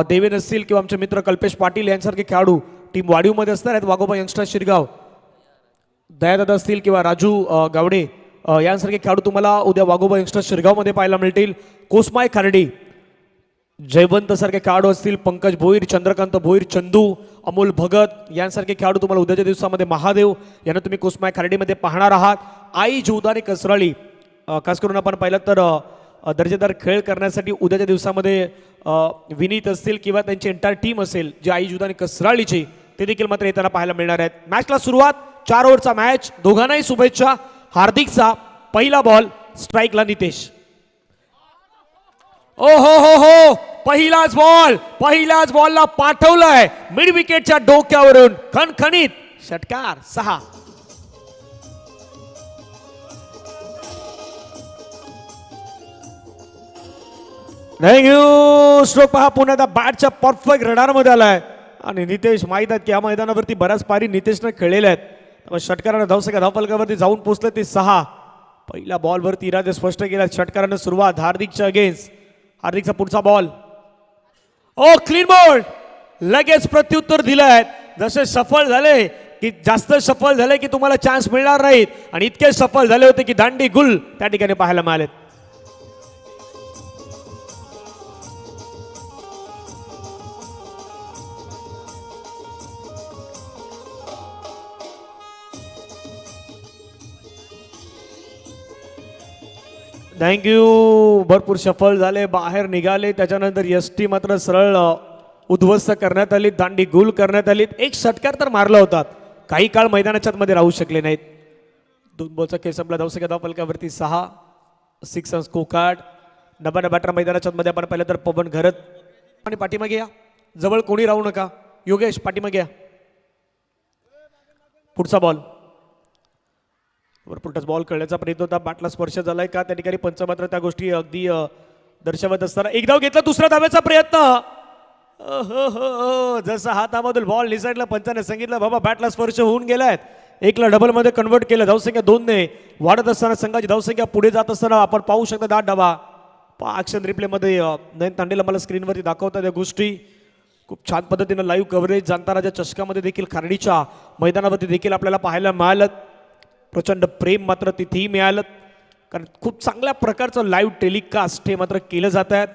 देवेन असतील किंवा आमचे मित्र कल्पेश पाटील यांसारखे खेळाडू टीम वाढीवमध्ये असणार आहेत. वाघोबा यंगस्टर शिरगाव दयादादा असतील किंवा राजू गावडे यांसारखे खेळाडू तुम्हाला उद्या वाघोबा यंगस्टर शिरगावमध्ये पाहायला मिळतील. कोसमाय खार्डी जयवंत सारखे खेळाडू असतील, पंकज भोईर, चंद्रकांत भोईर, चंदू, अमोल भगत यांसारखे खेळाडू तुम्हाला उद्याच्या दिवसामध्ये महादेव यांना तुम्ही कोसमाय खार्डीमध्ये पाहणार आहात. आई जीवदानी कसराळी खास करून आपण पाहिलं तर दर्जेदार खेळ करण्यासाठी उद्याच्या दिवसामध्ये विनीत असतील किंवा त्यांची एंटायर टीम असेल जी आई जीवदानी कसराळीची ते देखील मात्र येताना पाहायला मिळणार आहेत. मॅचला सुरुवात 4 ओव्हरचा मॅच. दोघांनाही शुभेच्छा. हार्दिकचा पहिला बॉल स्ट्राईकला नितेश. ओ हो हो हो, पहिलाच बॉलला पाठवलाय मिड विकेटच्या डोक्यावरून खणखणीत षटकार 6. थँक्यू. स्ट्रोक पहा पुन्हा एकदा बॅटच्या परफेक्ट रडारमध्ये आलाय आणि नितेश माहीत आहेत की या मैदानावरती बऱ्याच पारी नितेशने खेळलेल्या आहेत. षटकाराने धावसंख्या धावफलकावरती जाऊन पोहोचले ते 6. पहिल्या बॉलवरती इरादे स्पष्ट केला. षटकाराने सुरुवात हार्दिकच्या अगेन्स्ट. हार्दिकचा पुढचा बॉल. ओ क्लीन बॉल. लगेच प्रत्युत्तर दिलं आहे. जसे सफल झाले की जास्त सफल झाले की तुम्हाला चान्स मिळणार नाहीत आणि इतके सफल झाले होते की दांडी गुल त्या ठिकाणी पाहायला मिळाले. थँक्यू. भरपूर सफल झाले, बाहेर निघाले. त्याच्यानंतर एसटी मात्र सरळ उद्ध्वस्त करण्यात आली, दांडी गुल करण्यात आली. एक षटकार तर मारला होता, काही काळ मैदानाच्या मध्ये राहू शकले नाहीत. 2 बॉलचा खेळ संपला. धावसंख्या धावफलकावरती 6. 6 रन्स स्कोर कार्ड. नव्या बॅटर मैदानाच्या मध्ये आपण पाहिलं तर पवन घरत आणि पाठीमागे या. जवळ कोणी राहू नका. योगेश पाठीमागे या. पुढचा बॉल. भरपूर टच बॉल खेळण्याचा प्रयत्न होता. बॅटला स्पर्श झालाय का त्या ठिकाणी पंच मात्र त्या गोष्टी अगदी दर्शवत असताना एक धाव घेतला. दुसरा धाव्याचा प्रयत्न. जसं हातामधून बॉल निसटला पंचाने सांगितलं बाबा बॅटला स्पर्श होऊन गेलाय. 1ला डबल मध्ये कन्वर्ट केलं. धावसंख्या 2ने वाढत असताना संघाची धावसंख्या पुढे जात असताना आपण पाहू शकता 10 डावा. ॲक्शन रिप्ले मध्ये नयन तांडेला मला स्क्रीनवरती दाखवतात या गोष्टी. खूप छान पद्धतीनं लाईव्ह कव्हरेज जाणताराच्या चषकामध्ये देखील खार्डीच्या मैदानावरती देखील आपल्याला पाहायला मिळालं. प्रचंड प्रेम मात्र तिथेही मिळालं कारण खूप चांगल्या प्रकारचं लाईव्ह टेलिकास्ट हे मात्र केलं जात आहेत.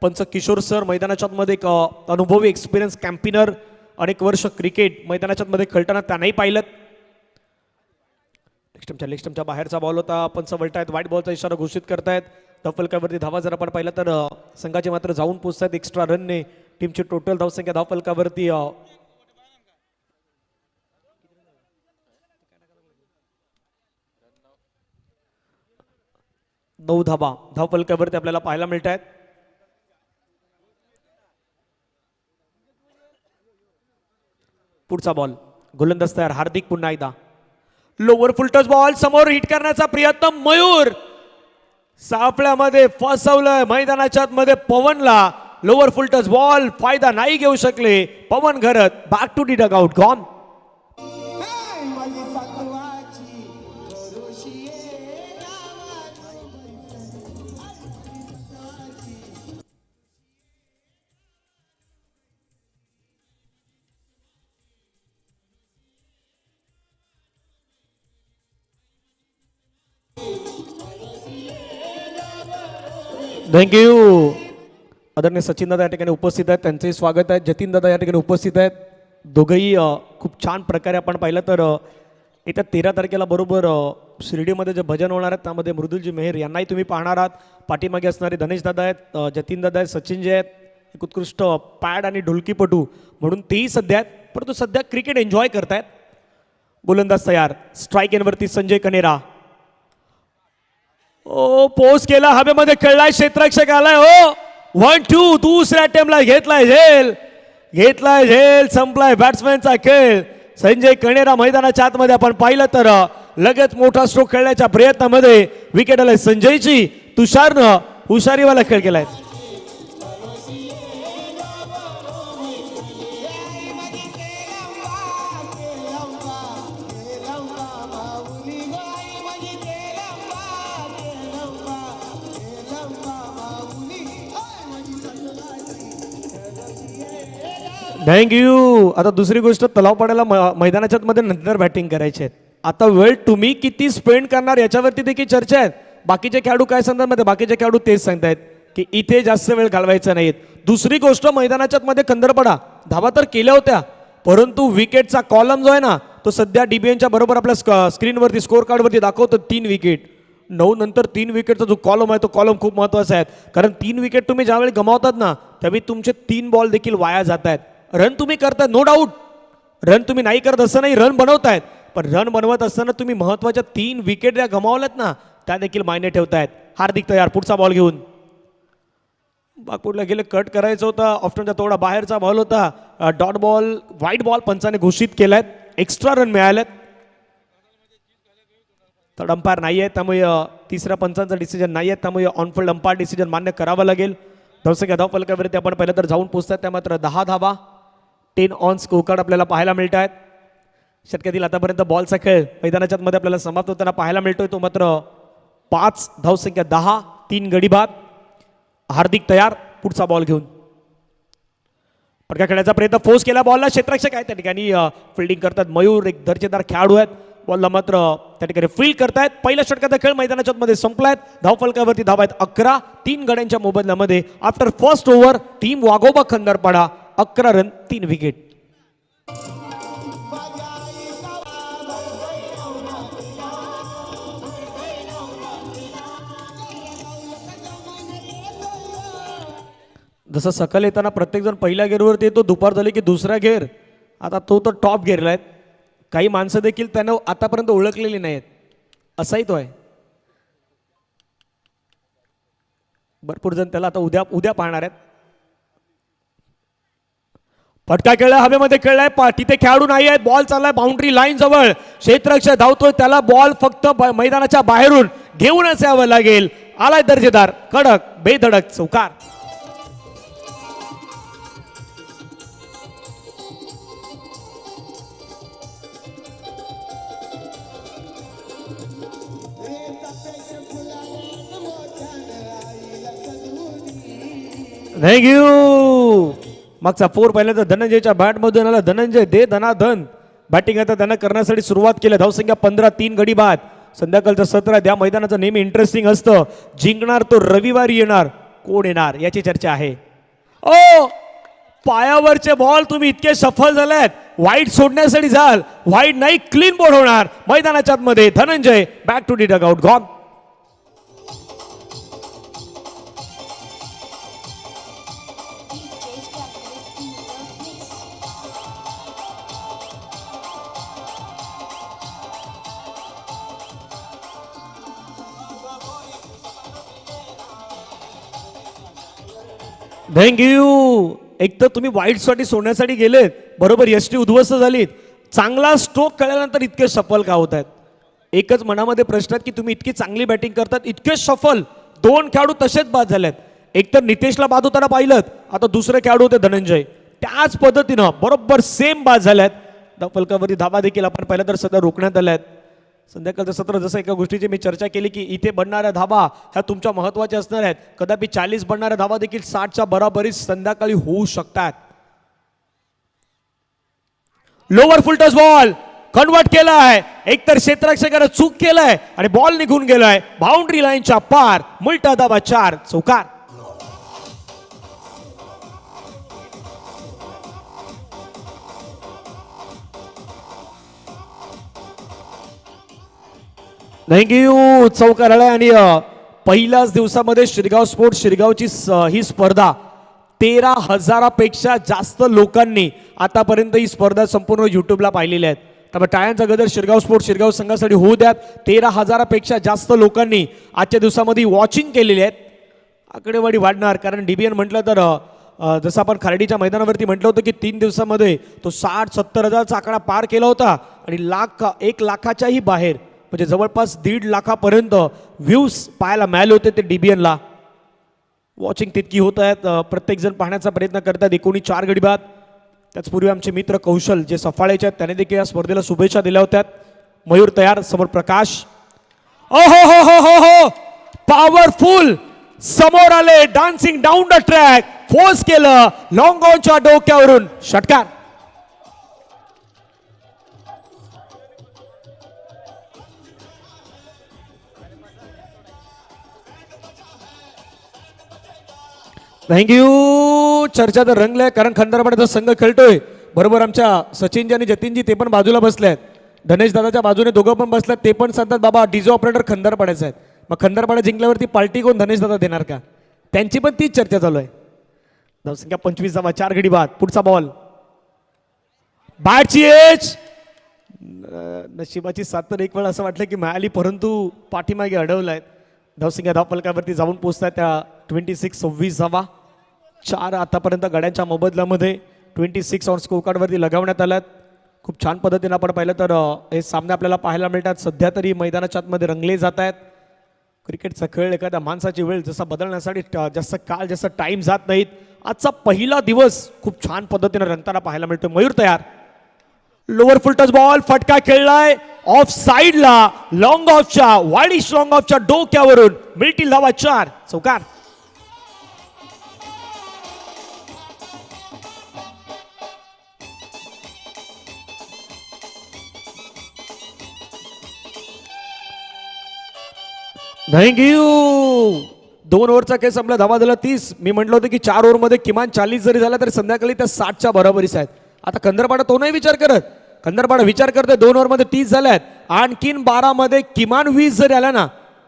पंच किशोर सर मैदानाच्या मध्ये एक अनुभवी एक्सपिरियन्स कॅम्पिनर, अनेक वर्ष क्रिकेट मैदानाच्या मध्ये खेळताना त्यांनाही पाहिलं. लेग बाहेरचा बॉल होता. पंच वळतायत, व्हाईट बॉलचा इशारा घोषित करतायत. धावफलकावरती धावा जर आपण पाहिलं तर संघाचे मात्र जाऊन पोहोचतात एक्स्ट्रा रनने. टीमची टोटल धावसंख्या धावफलकावरती 9 धावा धावफलकावरती आपल्याला पाहायला मिळत आहेत. पुढचा बॉल. गोलंदाज तयार. हार्दिक पुन्हा एकदा लोअर फुल टच बॉल समोर हिट करण्याचा प्रयत्न. मयूर सापळ्यामध्ये फसवलंय मैदानाच्या मध्ये पवनला. लोअर फुल टच बॉल फायदा नाही घेऊ शकले Pawan Gharat. Back to the dugout. Gone. Thank you. आदरणीय सचिन दादा या ठिकाणी उपस्थित आहेत, त्यांचंही स्वागत आहे. जतीन दादा या ठिकाणी उपस्थित आहेत. दोघंही खूप छान प्रकारे आपण पाहिलं तर येत्या 13 तारखेला बरोबर शिर्डीमध्ये जे भजन होणार आहेत त्यामध्ये मृदुलजी मेहर यांनाही तुम्ही पाहणार आहात. पाठीमागे असणारे धनेश दादा आहेत, जतीन दादा आहेत, सचिनजी आहेत. एक उत्कृष्ट पॅड आणि ढोलकीपटू म्हणून तेही सध्या आहेत, परंतु सध्या क्रिकेट एन्जॉय करतायत. गोलंदाज तयार. स्ट्राईक एनवरती संजय कनेरा. ओ पोस्ट केला, हवेमध्ये खेळलाय, क्षेत्ररक्षक आलाय. हो 1-2. दुसऱ्या अटेम्प्टला घेतलाय झेल. संपलाय बॅट्समॅनचा खेळ. संजय कनेरा मैदानाच्या आतमध्ये आपण पाहिलं तर लगेच मोठा स्ट्रोक खेळण्याच्या प्रयत्नामध्ये विकेट आलाय संजयची. तुषारनं हुशारीवाला खेळ केलाय. थँक्यू. आता दुसरी गोष्ट, तलाव पाड्याला मैदानाच्या मध्ये नंतर बॅटिंग करायची आहे. आता वेळ तुम्ही किती स्पेंड करणार याच्यावरती देखील चर्चा आहे. बाकीचे खेळाडू काय सांगतात मध्ये, बाकीचे खेळाडू तेच सांगतायत की इथे जास्त वेळ घालवायचा नाहीत. दुसरी गोष्ट, मैदानाच्या मध्ये खंदरपडा धावा तर केल्या होत्या, परंतु विकेटचा कॉलम जो आहे ना तो सध्या डीबीएनच्या बरोबर आपल्या स्क्रीनवरती स्कोर कार्डवरती दाखवतो 3 विकेट. 9 नंतर 3 विकेटचा जो कॉलम आहे तो कॉलम खूप महत्त्वाचा आहे, कारण 3 विकेट तुम्ही ज्यावेळी गमावतात ना त्यावेळी तुमचे 3 बॉल देखील वाया जात आहेत. रन तुम्ही करताय नो डाऊट, रन तुम्ही नाही करत असं नाही, रन बनवतायत, पण रन बनवत असताना तुम्ही महत्त्वाच्या 3 विकेट ज्या गमावल्यात ना त्या देखील मायने ठेवतायत. हार्दिक तयार, पुढचा बॉल घेऊन बागपूरला गेले, कट करायचं होता, ऑप्शनचा थोडा बाहेरचा बॉल होता, dot ball, white ball Panchane घोषित केलायत, एक्स्ट्रा रन मिळालेत. थर्ड अंपायर नाही आहे त्यामुळे तिसऱ्या पंचांचा डिसिजन नाही आहे, त्यामुळे ऑनफिल्ड अंपायर डिसिजन मान्य करावं लागेल. धावसंख्या धाव फलकावरती आपण पहिलं तर जाऊन पोहोचतात, त्या मात्र 10 धावा 10 ऑन स्कोर कार्ड आपल्याला पाहायला मिळत आहेत. षटकातील आतापर्यंत बॉलचा खेळ मैदानाच्या मध्ये आपल्याला समाप्त होताना पाहायला मिळतोय, तो मात्र 5 धावसंख्या 10 3 गडी बाद. हार्दिक तयार, पुढचा बॉल घेऊन पटका खेळण्याचा प्रयत्न, फोर्स केला बॉलला, क्षेत्ररक्षक आहे त्या ठिकाणी फिल्डिंग करतात मयूर, एक दर्जेदार खेळाडू आहेत, बॉलला मात्र त्या ठिकाणी फील्ड करतायत. पहिल्या षटकाचा खेळ मैदानाच्या मध्ये संपलायत, धावफलकावरती धावा आहेत 11 3 गड्यांच्या मोबदल्यामध्ये. आफ्टर फर्स्ट ओव्हर टीम वाघोबा खंदरपाडा 11 रन 3 विकेट. जसं सकाळ येताना प्रत्येकजण पहिल्या गेअरवरती येतो, दुपार झाली की दुसरा गेअर, आता तो तर टॉप गेअरला आहे. काही माणसं देखील त्यांना आतापर्यंत ओळखलेली नाहीत, असाही तो आहे. भरपूर जण त्याला आता उद्या पाहणार आहेत. फटका खेळला, हवेमध्ये खेळलाय, तिथे खेळाडू नाही आहेत, बॉल चाललाय बाउंड्री लाईन जवळ, क्षेत्ररक्षक धावतोय, त्याला बॉल फक्त मैदानाच्या बाहेरून घेऊनच यावं लागेल. आलाय दर्जेदार कडक बेधडक चौकार. थँक्यू. मागचा 4 पाहिला तर धनंजयच्या बॅट मधून आला, धनंजय दे धनाधन. बॅटिंग आता त्यांना करण्यासाठी सुरुवात केली. धावसंख्या 15 3 गडी बाद. संध्याकाळचं 17 द्या मैदानाचं नेहमी इंटरेस्टिंग असतं. जिंकणार तो रविवारी येणार, कोण येणार याची चर्चा आहे. ओ पायावरचे बॉल तुम्ही इतके सफल झालेत, वाईट सोडण्यासाठी जाल, वाईट नाही क्लीन बोर्ड होणार मैदानाच्या मध्ये. Dhananjay back to the dugout gone. Thank you. एक तर तुम्ही वाईटसाठी सोडण्यासाठी गेलेत, बरोबर यष्टी उद्ध्वस्त झालीत, चांगला स्ट्रोक खेळल्यानंतर इतके सफल का होत आहेत. एकच मनामध्ये प्रश्न आहेत की तुम्ही इतकी चांगली बॅटिंग करतात, इतके सफल 2 खेळाडू तसेच बाद झालेत. एक तर नितेशला बाद होताना पाहिलं, आता दुसरे खेळाडू होते धनंजय, त्याच पद्धतीनं बरोबर सेम बाद झाल्यात. फलकावरती धावा देखील आपण पहिल्या तर सध्या रोखण्यात आल्यात. संध्याकाळचं सत्र जसं एका गोष्टीची मी चर्चा केली की इथे बनणाऱ्या धावा ह्या तुमच्या महत्त्वाच्या असणार आहेत. कदापि 40 बनणाऱ्या धावा देखील 60च्या बरोबरीत संध्याकाळी होऊ शकतात. Lower full touch ball convert केलाय, एकतर क्षेत्ररक्षकाने चूक केलाय आणि बॉल निघून गेलाय बाउंड्री लाईनच्या पार. मुलटा धावा 4 चौकार. थँक्यू. चौकार आलाय आणि पहिल्याच दिवसामध्ये शिरगाव स्पोर्ट्स शिरगावची ही स्पर्धा 13,000पेक्षा जास्त लोकांनी आतापर्यंत ही स्पर्धा संपूर्ण युट्यूबला पाहिलेली आहेत. त्यामुळे टाळ्यांचा गजर शिरगाव स्पोर्ट्स शिरगाव संघासाठी होऊ द्यात. 13,000पेक्षा जास्त लोकांनी आजच्या दिवसामध्ये वॉचिंग केलेली आहेत. आकडेवारी वाढणार, कारण डीबीएन म्हटलं तर जसं आपण खारडीच्या मैदानावरती म्हटलं होतं की 3 दिवसामध्ये तो 60-70 हजारचा आकडा पार केला होता आणि 1 लाखाच्याही बाहेर, म्हणजे जवळपास 1.5 लाखापर्यंत व्ह्यूज पाहायला मिळाले होते ते डीबीएनला. वॉचिंग तितकी होत आहेत, प्रत्येकजण पाहण्याचा प्रयत्न करतात. 19 गडी बाद. त्याचपूर्वी आमचे मित्र कौशल जे सफाळेचे आहेत त्याने देखील या स्पर्धेला शुभेच्छा दिल्या होत्या. मयूर तयार, समोर प्रकाश. ओ हो हो हो हो हो, पॉवरफुल समोर आले, dancing down the track. Force केलं लॉंग ऑनच्या डोक्यावरून षटकार. थँक्यू. चर्चा तर रंगलाय कारण खंडारपाड्याचा संघ खेळतोय. बरोबर आमच्या सचिनजी आणि जतीनजी ते पण बाजूला बसलेत. धनेश दादाच्या बाजूने दोघं पण बसलेत. ते पण सांगतात बाबा डीजे ऑपरेटर खंडारपाड्याचा आहेत. मग खंडारपाडा जिंकल्यावरती पार्टी कोण धनेश दादा देणार का? त्यांची पण तीच चर्चा चालू आहे. धावसंख्या 25 4 गडी बाद. पुढचा बॉल बॅटची एज. नशिबाची साथ तर एक वेळ असं वाटलं की मिळाली परंतु पाठीमागे अडवलाय. धावसंख्या धावफलकावरती जाऊन पोहोचताय त्या 26 4 आतापर्यंत गड्यांच्या मोबदल्यामध्ये 26 ऑन स्कोर कार्डवरती लगावण्यात आल्यात. खूप छान पद्धतीने आपण पाहिलं तर हे सामने आपल्याला पाहायला मिळतात. सध्या तरी मैदानाच्या आतमध्ये रंगले जात आहेत. क्रिकेटचा खेळ एखाद्या माणसाची वेळ जसा बदलण्यासाठी जास्त काळ जास्त टाइम जात नाहीत. आजचा पहिला दिवस खूप छान पद्धतीने रंगताना पाहायला मिळतो. मयूर तयार. लोअर फुल टच बॉल फटका खेळलाय ऑफ साइडला. लॉंग ऑफच्या वाईडिश लॉंग ऑफच्या डोक्यावरून मिळतील धावा 4. चौकार. थँक्यू. 2 ओव्हरचा खेळ संपला. धावा झाला 30. मी म्हटलं होतं की 4 ओव्हरमध्ये किमान 40 जरी झाला तरी संध्याकाळी त्या 60च्या बरोबरीच आहेत. आता कंदरपाडा तो नाही विचार करत. कंदरपाडा विचार करतोय 2 ओव्हरमध्ये 30 झाल्यात. आणखीन 12 मध्ये किमान 20 जरी आला ना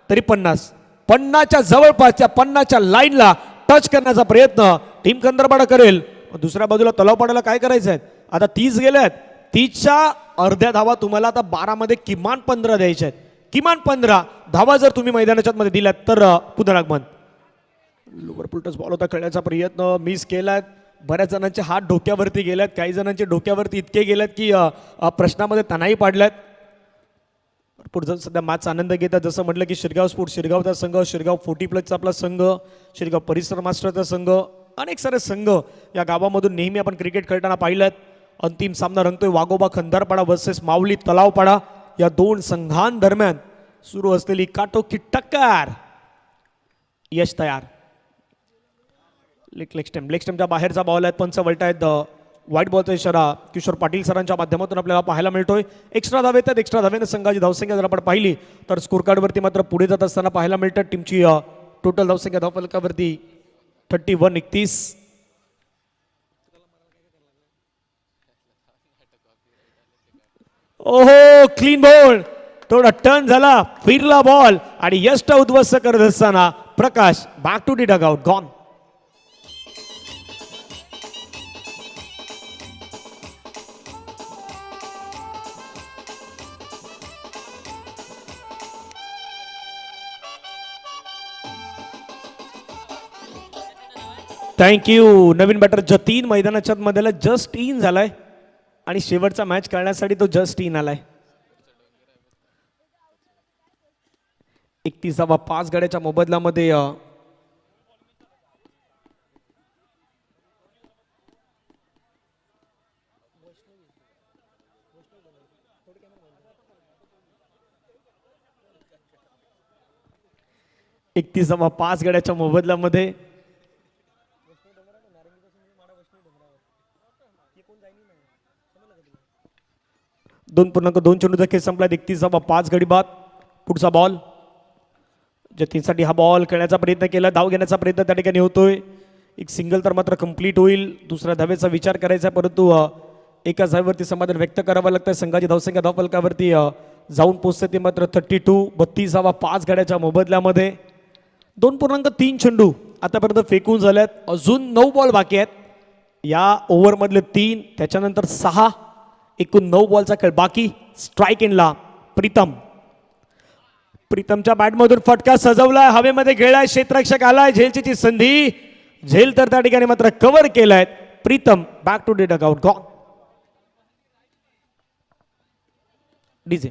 तरी 50च्या जवळपासच्या 50च्या लाईनला टच करण्याचा प्रयत्न टीम कंदरपाडा करेल. दुसऱ्या बाजूला तलावपाड्याला काय करायचं आहे? आता 30 गेल्यात. 30च्या अर्ध्या धावा तुम्हाला आता 12 मध्ये किमान 15 द्यायच्या आहेत. किमान 15 धावा जर तुम्ही मैदानाच्या मध्ये दिल्यात तर पुनरागमन. लोअर फुल टच बॉल होता खेळण्याचा प्रयत्न मिस केलाय. बऱ्याच जणांचे हात डोक्यावरती गेल्यात. काही जणांचे डोक्यावरती इतके गेल्यात की प्रश्नामध्ये तणाई पाडल्यात. पुढचा सध्या मॅच आनंद घेतात. जसं म्हटलं की शिरगाव स्पोर्ट शिरगावचा संघ, शिरगाव 40+ आपला संघ, शिरगाव परिसर मास्टरचा संघ, अनेक सारे संघ या गावामधून नेहमी आपण क्रिकेट खेळताना पाहिलं. अंतिम सामना रंगतोय वाघोबा खंदारपाडा वर्सेस माऊली तलावपाडा. या 2 संघांदरम्यान सुरू असलेली काटोकी टक्कर. यश तयार. लेग स्टंपच्या बाहेरचा बॉल आहे. पंच वळतायत. व्हाईट बॉलचा इशारा किशोर पाटील सरांच्या माध्यमातून आपल्याला पाहायला मिळतोय. एक्स्ट्रा धावे येतात. एक्स्ट्रा धावेने संघाची धावसंख्या जर आपण पाहिली तर स्कोर कार्डवरती मात्र पुढे जात असताना पाहायला मिळतात. टीमची टोटल धावसंख्या धावफलकावरती 31-31. ओहो क्लीन बॉल. थोडा टर्न झाला फिरला बॉल आणि यष्ट उद्ध्वस्त करत असताना Prakash back to the dugout gone. Thank you. नवीन बॅटर जतीन मैदानाच्या मध्ये जस्ट इन झालाय आणि शेवटचा मॅच खेळण्यासाठी तो जस्ट इन आलाय. 31 गड्याच्या मोबदल्यामध्ये पाच गड्याच्या मोबदल्यामध्ये 2.2 चेंडूचा खेळ संपला. 31 गडी बाद. पुढचा बॉल जतीनसाठी हा बॉल खेळण्याचा प्रयत्न केला. धाव घेण्याचा प्रयत्न त्या ठिकाणी होतोय. एक सिंगल तर मात्र कंप्लीट होईल. दुसऱ्या धावेचा विचार करायचा परंतु एकाच धावेवरती समाधान व्यक्त करावं लागतं. संघाची धावसंख्या धावफलकावरती जाऊन पोहोचते ती मात्र 32. 5 गड्याच्या मोबदल्यामध्ये 2.3 चेंडू आतापर्यंत फेकून झाल्यात. अजून 9 बॉल बाकी आहेत. या ओव्हरमधले 3 त्याच्यानंतर 6 एकूण 9 बॉलचा खेळ बाकी. स्ट्राईक इनला प्रीतमच्या बॅटमधून फटका सजवलाय. हवेमध्ये खेळलाय. क्षेत्ररक्षक आलाय. झेलची संधी. झेल तर त्या ठिकाणी मात्र कव्हर केलाय. Pritam back to the dugout gone. DJ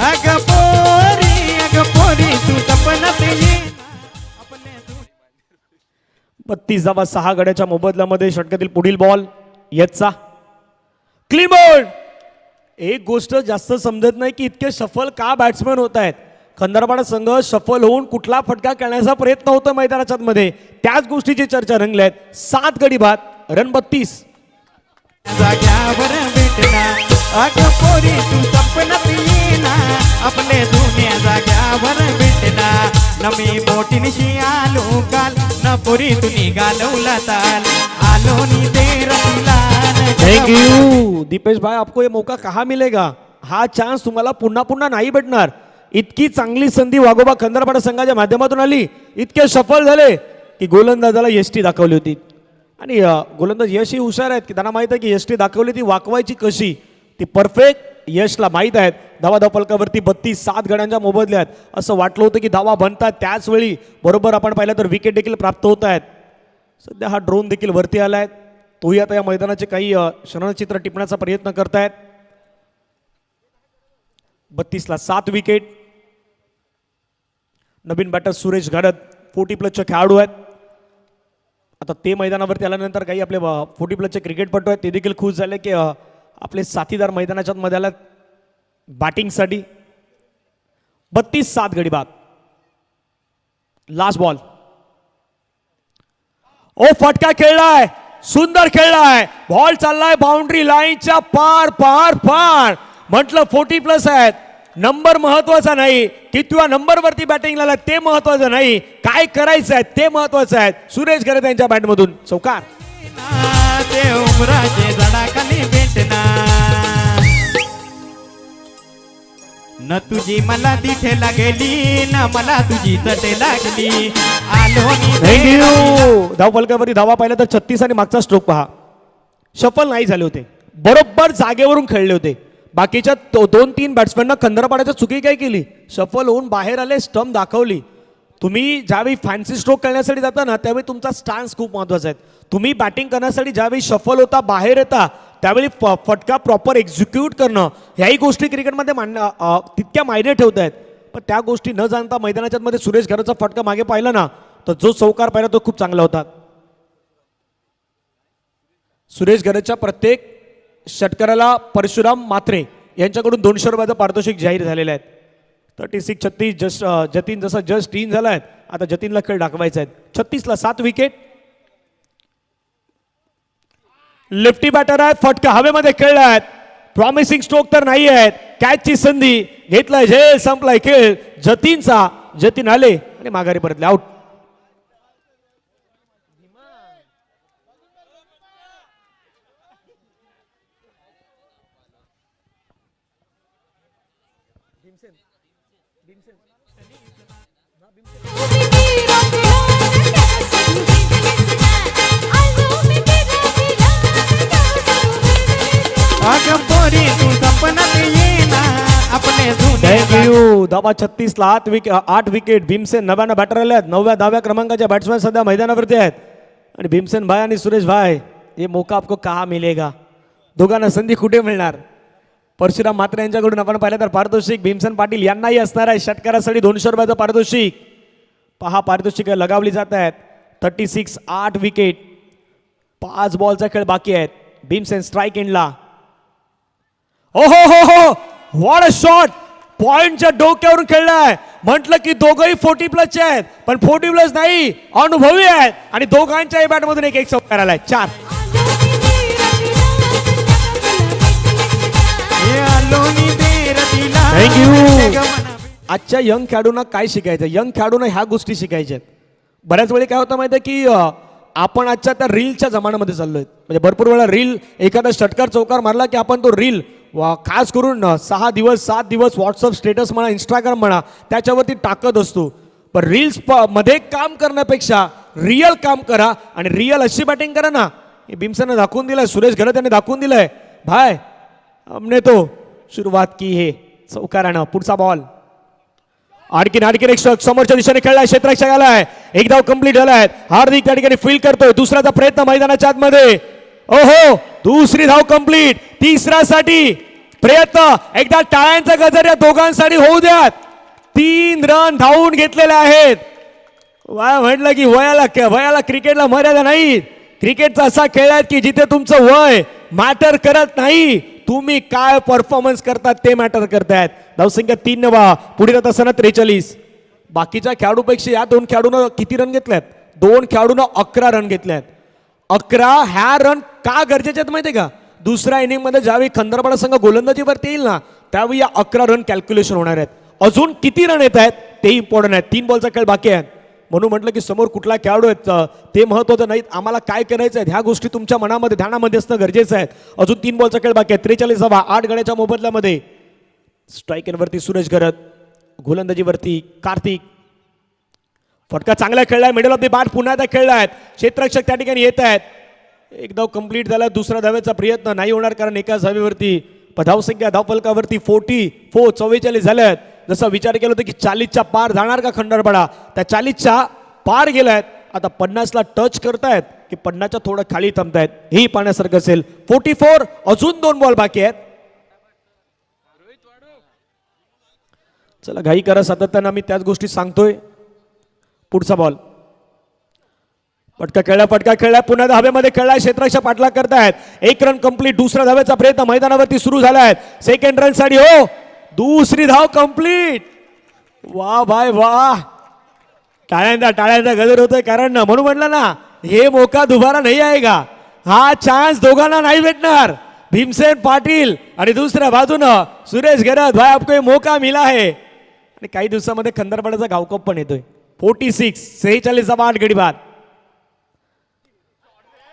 अग पोरी 35 धावा 6 गड्याच्या मोबदल्यामध्ये षटकातील पुढील बॉल यतचा क्लीन बॉल. एक गोष्ट जास्त समजत नाही की इतके सफल का बॅट्समॅन होत आहेत. खंडारपाडा संघ सफल होऊन कुठला फटका खेळण्याचा प्रयत्न होतो मैदानाच्या मध्ये, त्याच गोष्टीची चर्चा रंगल्या आहेत. 7 गडी बाद, रन 32. जाग्यावर भेटना अग पोरी तू सपनात येना, आपले जुन्या जाग्यावर भेटना. न मी बोटीनिशी आलो काल, न पोरी तुम्ही घालवला ताल, आलो नी ते रतीला. थैंक यू दीपेश भाई, आपको ये मौका कहाँ मिलेगा. हा चान्स तुम्हाला पुन्हा पुन्हा नाही भेटणार. इतकी चांगली संधी वाघोबा खंडारपाडा संघाच्या माध्यमातून आली, इतके सफल झाले की गोलंदाजाला यष्टी दाखवली होती. आणि गोलंदाज यश ही हुशार आहेत की त्यांना माहित आहे की यष्टी दाखवली ती वाकवायची कशी, ती परफेक्ट यशला माहीत आहेत. धावा फलकावरती 32, 7 गड्यांच्या मोबदल्यात. असं वाटलं होतं की धावा बनतात, त्याच वेळी बरोबर आपण पाहिलं तर विकेट देखील प्राप्त होत आहेत. सध्या हा ड्रोन देखील वरती आलाय, तोही आता या मैदानाचे काही क्षणचित्र टिपण्याचा प्रयत्न करतायत. 32ला 7 विकेट. नवीन बॅटर सुरेश घाडत 40+ खेळाडू आहेत. आता ते मैदानावरती आल्यानंतर काही आपले 40+ क्रिकेटपटू आहेत, ते देखील खुश झाले की आपले साथीदार मैदानाच्या मध्ये आल्यात बॅटिंगसाठी. 32, 7 गडी बाद. Last ball. ओ फटका खेळलाय, सुंदर खेळलाय, बॉल चाललाय बाउंड्री लाईनच्या पार पार पार. म्हटलं 40+ आहेत, नंबर महत्वाचा नाही, कितव्या नंबरवरती बॅटिंगला आला ते महत्वाचं नाही, काय करायचं आहे ते महत्वाचं आहे. सुरेश घरे त्यांच्या बॅटमधून चौकार. ते उमराचे झाडाखाली भेटना, न तुझी मला तिथे लागली, न मला तुझी चटे लागली, आलो नी. धाव फलकावरती धावा पाहिला तर 36 आणि मागचा स्ट्रोक पहा. सफल नाही झाले होते, बरोबर जागेवरून खेळले होते. बाकीच्या 2-3 बॅट्समॅनना खंडारपाड्याची चुकी काय केली, सफल होऊन बाहेर आले, स्टंप दाखवली. तुम्ही ज्यावेळी फॅन्सी स्ट्रोक करण्यासाठी जाता ना, त्यावेळी तुमचा स्टान्स खूप महत्वाचा आहे. तुम्ही बॅटिंग करण्यासाठी ज्यावेळी सफल होता, बाहेर येता, त्यावेळी फटका प्रॉपर एक्झिक्यूट करणं, ह्याही गोष्टी क्रिकेटमध्ये तितक्या मायने ठेवत आहेत. पण त्या गोष्टी न जाणता मैदानाच्या मध्ये सुरेश घराचा फटका मागे पाहिला ना, तर जो चौकार पाहिला तो खूप चांगला होता. सुरेश घराच्या प्रत्येक षटकाराला परशुराम मात्रे यांच्याकडून 200 रुपयाचं पारितोषिक जाहीर झालेलं आहे. 36-36 जतीन जसा जस्ट इन झालाय, आता जतीनला खेळ दाखवायचा आहे. 36ला 7 विकेट. लेफ्टी बॅटर आहेत, फटका हवेमध्ये खेळला आहेत, प्रॉमिसिंग स्ट्रोक तर नाही आहेत. कॅचची संधी घेतलाय, झेल संपलाय खेळ जतीनचा. जतीन आले आणि माघारी परतले, आउट. अग पोरी तू सपनात येना, आपले जुन्या थँक्यू. धावा 36ला 8 विकेट. भीमसेन नव्यानं बॅटर आले आहेत, 9व्या 10व्या क्रमांकाच्या बॅट्समॅन सध्या मैदानावरती आहेत. आणि भीमसेन भाई आणि सुरेश भाई, ये मौका आपको कहा मिलेगा. दोघांना संधी कुठे मिळणार. परशुराम मात्रे यांच्याकडून आपण पाहिलं तर पारितोषिक भीमसेन पाटील यांनाही असणार आहे. षटकारासाठी 200 रुपयाचं पारितोषिक. पहा पारितोषिक लगावली जात आहेत. 36, 8 विकेट. 5 बॉलचा खेळ बाकी आहेत. भीमसेन स्ट्राईक एंडला. ओहो हो हो, व्हॉट अ शॉट. पॉइंटच्या डोक्यावरून खेळलाय. म्हटलं की दोघंही 40+ आहेत, पण 40+ नाही, अनुभवी आहेत. आणि दोघांच्याही बॅटमधून एक चौकार आलाय. 4. थँक्यू. आजच्या यंग खेळाडूंना काय शिकायचं, यंग खेळाडूंना ह्या गोष्टी शिकायच्या आहेत. बऱ्याच वेळी काय होतं माहिती आहे की आपण आजच्या त्या रीलच्या जमान्यामध्ये चाललोय. म्हणजे भरपूर वेळा रील, एखादा षटकार चौकार मारला की आपण तो रील खास करून 6 दिवस 7 दिवस व्हॉट्सअप स्टेटस म्हणा, इंस्टाग्राम म्हणा, त्याच्यावरती टाकत असतो. पण रील्स मध्ये काम करण्यापेक्षा रिअल काम करा आणि रिअल अशी बॅटिंग करा ना. हे भीमसेनने दाखवून दिलंय, सुरेश घरत यांनी दाखवून दिलंय. भाई हमने तो सुरुवात की है. चौकारानं पुढचा बॉल. आणखीन एक समोरच्या दिशेने खेळलाय, क्षेत्ररक्षक आलाय. एक धाव कंप्लीट झालाय. हार्दिक त्या ठिकाणी फील करतोय. दुसऱ्याचा प्रयत्न मैदानाच्या आतमध्ये. ओहो, दुसरी धाव कंप्लीट. तिसऱ्यासाठी प्रयत्न. एकदा टाळ्यांचा गजर या दोघांसाठी होऊ द्यात. 3 रन धावून घेतलेले आहेत. वा म्हटलं की वयाला क्रिकेटला मर्यादा नाही. क्रिकेटचा असा खेळ आहे की जिथे तुमचं वय मॅटर करत नाही, तुम्ही काय परफॉर्मन्स करतात ते मॅटर करतायत. धावसंख्या 3 पुढे जात असताना 43. बाकीच्या खेळाडूपेक्षा या दोन खेळाडूंना किती रन घेतल्यात? दोन खेळाडूंना 11 रन घेतल्यात. 11 ह्या रन का गरजेचे आहेत माहितीये का? दुसऱ्या इनिंग मध्ये ज्यावेळी खंदरपाडा संघ गोलंदाजीवरती येईल ना, त्यावेळी या 11 रन कॅल्क्युलेशन होणार आहेत. अजून किती रन येत आहेत ते इम्पॉर्टंट आहे. 3 बॉलचा खेळ बाकी आहे, म्हणून म्हटलं की समोर कुठला खेळाडू आहेत ते महत्वाचं नाही, आम्हाला काय करायचं आहे ह्या गोष्टी तुमच्या मनामध्ये ध्यानामध्ये असणं गरजेचं आहे. अजून 3 बॉलचा खेळ बाकी आहे. 43 8 गड्याच्या मोबदल्यामध्ये स्ट्रायकरवरती सुरेश घरत, गोलंदाजीवरती कार्तिक. फटका चांगला खेळलाय, मिडल ऑफ द बॅट पुन्हा एकदा खेळलाय. क्षेत्ररक्षक त्या ठिकाणी येत आहेत. एक धाव कंप्लीट झाला, दुसरा धावेचा प्रयत्न नाही होणार कारण एकाच धावेवरती धावसंख्या धावफलकावरती 44 झाल्यात. जसा विचार केला होता की 40च्या पार जाणार का खंडरपाडा, त्या 40च्या पार गेलायत. आता 50ला टच करतायत की 50च्या थोडं खाली थांबतायत, हेही पाहण्यासारखं असेल. 44 अजून 2 बॉल बाकी आहेत. चला घाई करा, सातत्यानं मी त्याच गोष्टी सांगतोय. पुढचा बॉल फटका खेळला पुन्हा धाब्यामध्ये खेळलाय. क्षेत्ररक्षक पाठलाग करतायत. 1 रन कंप्लीट. दुसऱ्या धावेचा प्रयत्न मैदानावरती सुरू झालाय. सेकंड रन साठी हो, दुसरी धाव कंप्लीट. वा भाई वा, टाळ्यांचा गजर होतोय कारण म्हणून म्हटलं ना, हे मोका दुबारा नाही आएगा. हा चान्स दोघांना नाही भेटणार. भीमसेन पाटील आणि दुसऱ्या बाजूनं सुरेश घरत. भाई आपको ये मौका मिला है. आणि काही दिवसामध्ये खंदरपाड्याचा गावकप पण येतोय. 46 8 गडी बाद.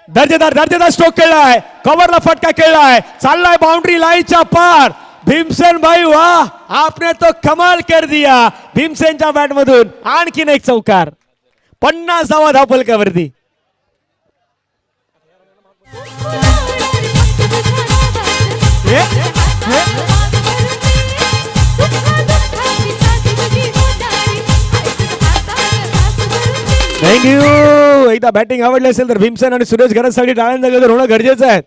दर्जेदार स्ट्रोक खेळलाय, कव्हरला फटका खेळलाय, चाललाय बाउंड्री लाईनच्या पार. भीमसेन भाई वाह, आपने तो कमाल कर दिया. भीमसेनच्या बॅट मधून आणखीन एक चौकार. 50 धावफलकावरती. थँक्यू. एकदा बॅटिंग आवडली असेल तर भीमसेन आणि सुरेश घरतसाठी टाळ्यांचा गजर होणं गरजेचं आहे.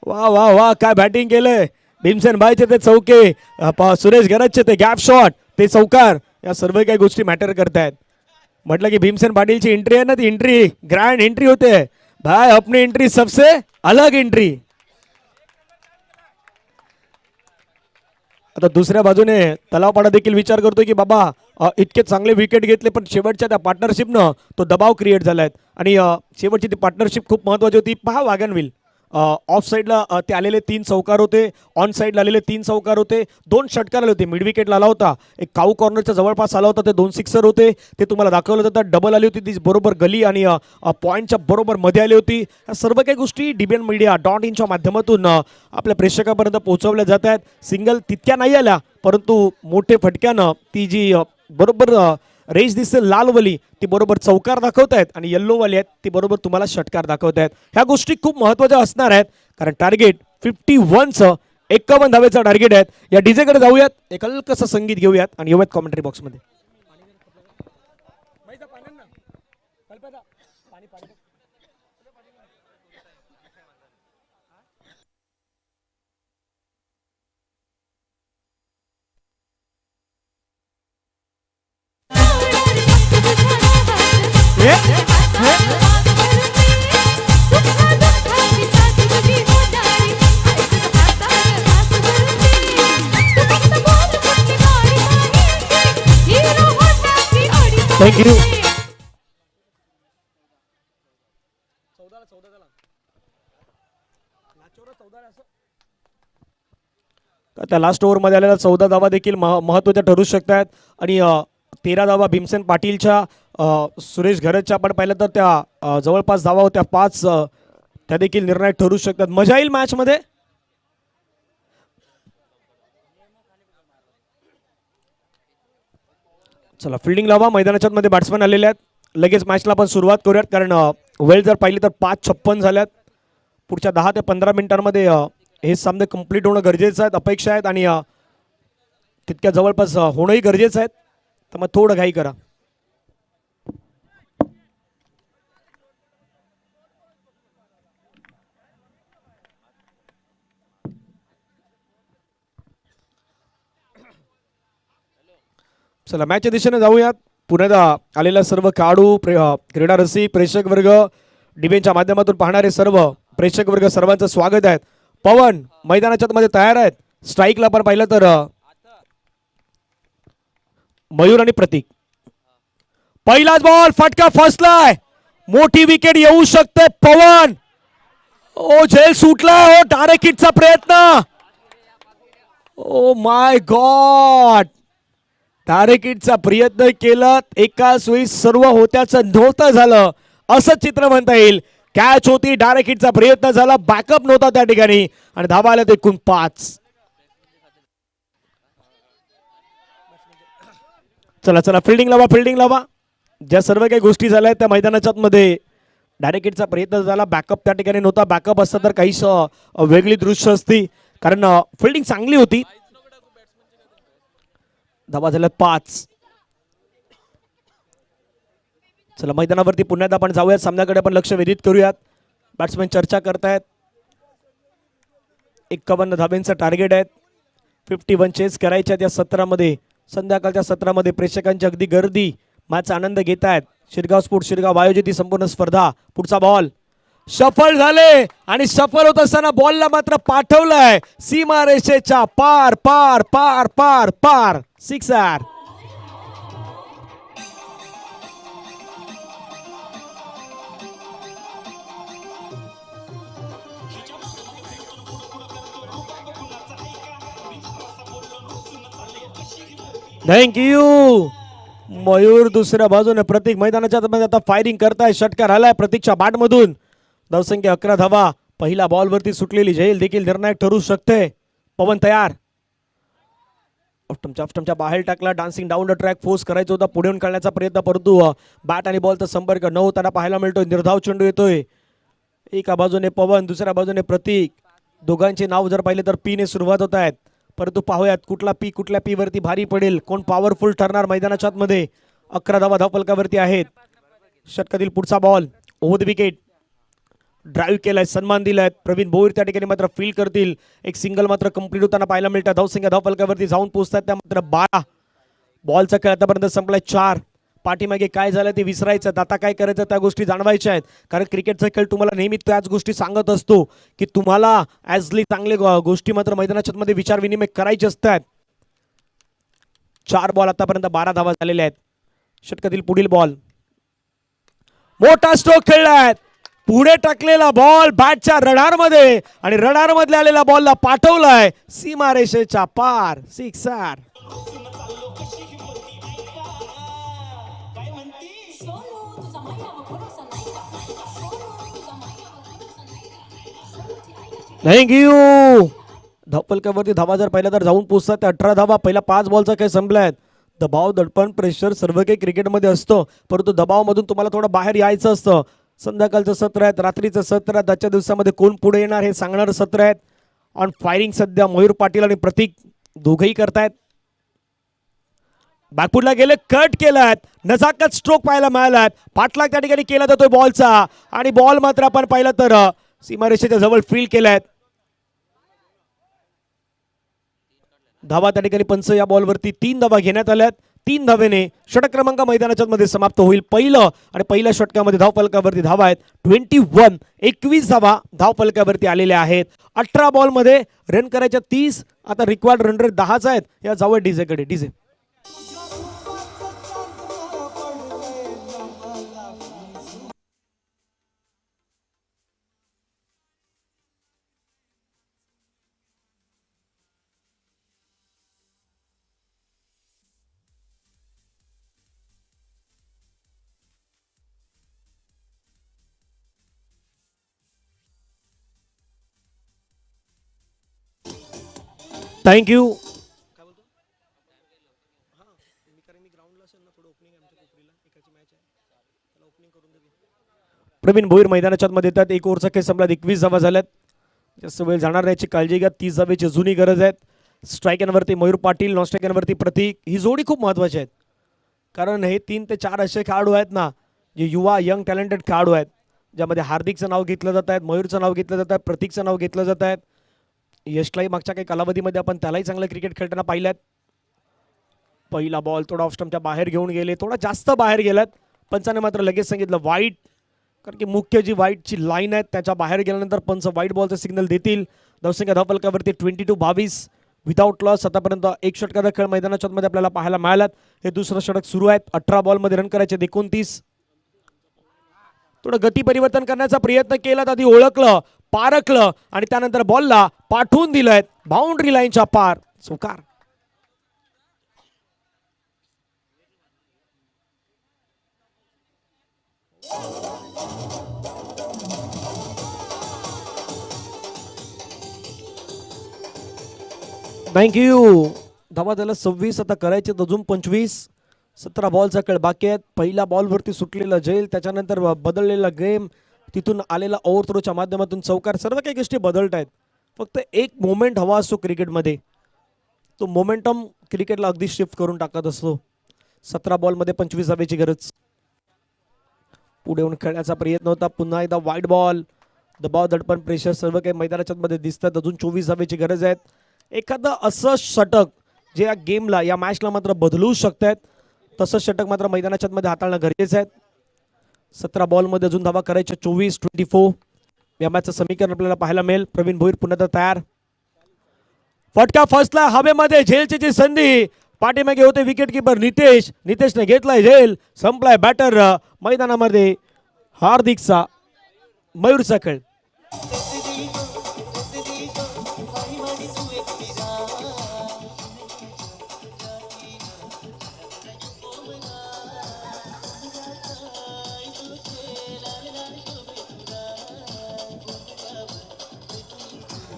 वा वा वा, काय बॅटिंग केलंय. भीमसेन भाईचे ते चौके, सुरेश घरतचे ते गॅप शॉट, ते चौकार, या सर्व काही गोष्टी मॅटर करतायत. म्हटलं की भीमसेन पाटीलची एंट्री आहे ना, ती एंट्री ग्रँड एंट्री होते भाई. अपनी एंट्री सबसे अलग एंट्री. आता दुसऱ्या बाजूने तलावपाडा देखील विचार करतोय की बाबा इतके चांगले विकेट घेतले, पण शेवटच्या त्या पार्टनरशिपनं तो दबाव क्रिएट झालाय. आणि शेवटची ती पार्टनरशिप खूप महत्वाची होती. पहा वागनविल ऑफ साईडला ते आलेले 3 चौकार होते, ऑन साईडला आलेले 3 चौकार होते, 2 षटकार आले होते. मिड विकेटला आला होता, एक काऊ कॉर्नरच्या जवळपास आला होता, ते 2 सिक्सर होते. ते तुम्हाला दाखवलं होतं. डबल आली होती ती बरोबर गली आणि पॉईंटच्या बरोबर मध्ये आली होती. या सर्व काही गोष्टी DBN Media.inच्या माध्यमातून आपल्या प्रेक्षकापर्यंत पोहोचवल्या जात आहेत. सिंगल तितक्या नाही आल्या, परंतु मोठे फटक्यानं ती जी बरोबर रेस दिसते लालवाली, ती बरोबर चौकार दाखवतायत आणि येल्लोवाली आहेत ती बरोबर तुम्हाला षटकार दाखवतायत. ह्या गोष्टी खूप महत्त्वाच्या असणार आहेत कारण टार्गेट 51चं 51 धावेचा टार्गेट आहे. या डीजेकडे जाऊयात, एक हलकसं संगीत घेऊयात आणि येऊयात कॉमेंट्री बॉक्समध्ये. थँक्यू. त्या लास्ट ओव्हरमध्ये आलेल्या 14 धावा देखील महत्त्वाच्या ठरू शकतात. आणि 13 धावा भीमसेन पाटीलच्या, सुरेश घरतच्या आपण पाहिलं तर त्या जवळपास धावा होत्या 5, त्या देखील निर्णायक ठरू शकतात. मजा येईल मॅच मध्ये. चला फिल्डिंग लावा. मैदानाच्या मध्ये बॅट्समॅन आलेले आहेत. लगेच मॅचला आपण सुरुवात करूयात कारण वेळ जर पाहिली तर 5:56 झाल्यात. पुढच्या 10 ते 15 मिनिटांमध्ये हे सामने कंप्लीट होणं गरजेचं आहे, अपेक्षा आहेत आणि तितक्या जवळपास होणंही गरजेचं आहे. तर मग थोडं घाई करा. चला मॅचच्या दिशेने जाऊयात. पुण्यात आलेल्या सर्व खेळाडू क्रीडा रसिक प्रेक्षक वर्ग डिबेच्या माध्यमातून पाहणारे सर्व प्रेक्षक वर्ग सर्वांचं स्वागत आहे. पवन मैदानाच्या मध्ये तयार आहेत. स्ट्राईकला पण पाहिलं तर मयूर आणि प्रतीक. पहिलाच बॉल फटका फसलाय. मोठी विकेट येऊ शकते. पवन ओ झेल सुटलाय. हो डायरेक्ट हिटचा प्रयत्न. ओ माय गॉड डायरेक्ट हिटचा प्रयत्न केला. एकाच वेळी सर्व होत्याचं नव्हतं झालं असं चित्र म्हणता येईल. कॅच होती. डायरेक्ट हिटचा प्रयत्न झाला. बॅकअप नव्हता त्या ठिकाणी आणि धावा आल्या एकूण 5. चला चला फिल्डिंग लावा. ज्या सर्व काही गोष्टी झाल्या त्या मैदानाच्या मध्ये डायरेक्ट हिटचा प्रयत्न झाला. बॅकअप त्या ठिकाणी नव्हता. बॅकअप असता तर काही वेगळी दृश्य असती कारण फिल्डिंग चांगली होती. धावा झाल्या 5. चला मैदानावरती पुन्हा आपण जाऊयात. सामन्याकडे आपण लक्ष वेधित करूयात. बॅट्समॅन चर्चा करतायत. 51 धाब्यांचं टार्गेट आहे. 51 चेस करायच्या या सत्रामध्ये. संध्याकाळच्या सत्रामध्ये प्रेक्षकांची अगदी गर्दी मॅचचा आनंद घेत आहेत. शिरगाव स्पोर्ट्स शिरगाव आयोजित ही संपूर्ण स्पर्धा. पुढचा बॉल सफल झाले आणि सफल होत असताना बॉलला मात्र पाठवलंय सीमारेषेच्या पार पार पार पार पार. सिक्सर. थँक्यू मयूर. दुसऱ्या बाजूने प्रतीक मैदानाच्या मध्ये आता फायरिंग करताय. षटकार आलाय प्रतीकच्या बॅट मधून. धावसंख्या 11 धावा. पहिला बॉल वरती सुटलेली झेल देखील निर्णायक ठरू शकते. पवन तयार. ऑफ्टमच्या बाहेर टाकला. Dancing down the track force करायचा होता. पुढे काढण्याचा प्रयत्न परंतु बॅट आणि बॉलचा संपर्क न होताना पाहायला मिळतोय. निर्धाव चेंडू येतोय. एका बाजूने पवन दुसऱ्या बाजूने प्रतीक. दोघांचे नाव जर पाहिले तर पी ने सुरुवात होत आहेत. परंतु पाहूयात कुठल्या पी वरती भारी पडेल. कोण पॉवरफुल ठरणार मैदानाच्या मध्ये. 11 धावा धावफलकावरती आहेत. षटकातील पुढचा ball over the wicket. Drive केलाय. सन्मान दिलाय. प्रवीण भोईर त्या ठिकाणी मात्र फील्ड करतील. एक सिंगल मात्र कंप्लीट होताना पाहायला मिळतात. धावसंख्या धावफलकावरती जाऊन पोहोचतात त्या मात्र 12. बॉलचा खेळ आतापर्यंत संपलाय 4. पाठीमागे काय झालं ते विसरायचं. आता काय करायचं त्या गोष्टी जाणवायच्या आहेत. कारण क्रिकेटचा खेळ तुम्हाला नेहमी त्याच गोष्टी सांगत असतो की तुम्हाला ॲजली चांगले गोष्टी मात्र मैदानाच्या मध्ये विचार विनिमय करायचे असतात. 4 बॉल आतापर्यंत 12 धावा झालेल्या आहेत. षटकातील पुढील बॉल मोठा स्ट्रोक खेळलाय. पुढे टाकलेला बॉल बॅटच्या रडारमध्ये आणि रडारमधल्या आलेला बॉलला पाठवलाय सीमारेषेच्या पार. सिक्सर. थँक्यू. धावफलकावरती धावा जर पहिला तर जाऊन पोचतात त्या 18 धावा. पहिला 5 बॉलचा काही संपलाय. दबाव दडपण प्रेशर सर्व काही क्रिकेटमध्ये असतं परंतु दबावामधून तुम्हाला थोडं बाहेर यायचं असतं. संध्याकाळचं सत्र आहेत. रात्रीचं सत्र आहे. त्याच्या दिवसामध्ये कोण पुढे येणार हे सांगणारं सत्र आहेत. ऑन फायरिंग सध्या मयूर पाटील आणि प्रतीक दोघंही करतायत. बॅकफुटला गेले. कट केलाय. नजाकत स्ट्रोक पाहायला मिळालाय. पाठलाग त्या ठिकाणी केला जातोय बॉलचा आणि बॉल मात्र आपण पाहिलं तर सीमारेषेच्या जवळ फील्ड केलाय. धावा त्या ठिकाणी पंच या बॉलवरती 3 धावा घेण्यात आल्यात. 3 धावेने षटक क्रमांक मैदानाच्या मध्ये समाप्त होईल. पहिलं आणि पहिल्या षटकामध्ये धावफलकावरती धावा आहेत 21. 21 धावा धावफलकावरती आलेल्या आहेत. 18 बॉल मध्ये रन करायच्या 30. आता रिक्वायर्ड रन रेट 10च आहेत. या जाऊया डीजे कडे. DJ thank you. प्रवीण भोईर मैदानाच्या मध्ये येतात. 1 ओव्हरचा खेळ संपला. 21 धावा झाल्यात. जास्त वेळ जाणार नाही याची काळजी घ्या. 30 धावेची जुनी गरज आहे. स्ट्रायकरवरती मयूर पाटील, नॉन स्ट्रायकरवरती प्रतीक. ही जोडी खूप महत्वाची आहेत कारण हे 3 ते 4 असे खेळाडू आहेत ना जे युवा यंग टॅलेंटेड खेळाडू आहेत ज्यामध्ये हार्दिकचं नाव घेतलं जात आहे, मयूरचं नाव घेतलं जात आहे, प्रतीकचं नाव घेतलं जात आहे. यशलाही मागच्या काही कालावधीमध्ये आपण त्यालाही चांगलं क्रिकेट खेळताना पाहिल्यात. पहिला बॉल थोडा ऑफ स्टंपच्या बाहेर घेऊन गेले, थोडा जास्त बाहेर गेलात. पंचाने मात्र लगेच सांगितलं वाईट, कारण की मुख्य जी वाईटची लाईन आहे त्याच्या बाहेर गेल्यानंतर पंच वाईट बॉलचं सिग्नल देतील. धावसंख्या धावफलकावरती 22-22 विदाऊट लॉस. आतापर्यंत एक षटकाचा खेळ मैदानाच्या मध्ये आपल्याला पाहायला मिळालात. हे दुसरं षटक सुरू आहे. 18 बॉलमध्ये रन करायचे 29. थोडं गती परिवर्तन करण्याचा प्रयत्न केला, आधी ओळखलं, पारखलं आणि त्यानंतर बॉलला पाठवून दिलंय बाउंड्री लाईनच्या पार. चौकार. थँक्यू. धावा झाला 26, आता करायचे अजून 25. 17 बॉलचा खेळ बाकी आहेत. पहिल्या बॉलवरती सुटलेला जेल, त्याच्यानंतर बदललेला गेम, तिथून आलेला ओव्हर थ्रोच्या माध्यमातून चौकार, सर्व काही गोष्टी बदलत आहेत. फक्त एक मोमेंट हवा असतो क्रिकेटमध्ये, तो मोमेंटम क्रिकेटला अगदी शिफ्ट करून टाकत असतो. 17 बॉलमध्ये 25 धावेची गरज. पुढे येऊन खेळण्याचा प्रयत्न होता. पुन्हा एकदा वाईट बॉल, दबाव, दडपण, प्रेशर सर्व काही मैदानाच्या मध्ये दिसतात. अजून 24 धावेची गरज आहे. एखादं असं षटक जे या गेमला, या मॅचला मात्र बदलू शकतात, तसं षटक मात्र मैदानाच्या मध्ये हाताळणं गरजेचं आहे. 17 बॉलमध्ये अजून धावा करायच्या 24-24. या मॅचचं समीकरण आपल्याला पाहायला मिळेल. प्रवीण भोईर पुन्हा तर तयार. फटका फसला हवेमध्ये, झेलची जी संधी, पाठीमागे होते विकेट किपर नितेश. नितेशने घेतलाय झेल, संपलाय बॅटर मैदानामध्ये. हार्दिकचा मयूरचा खेळ.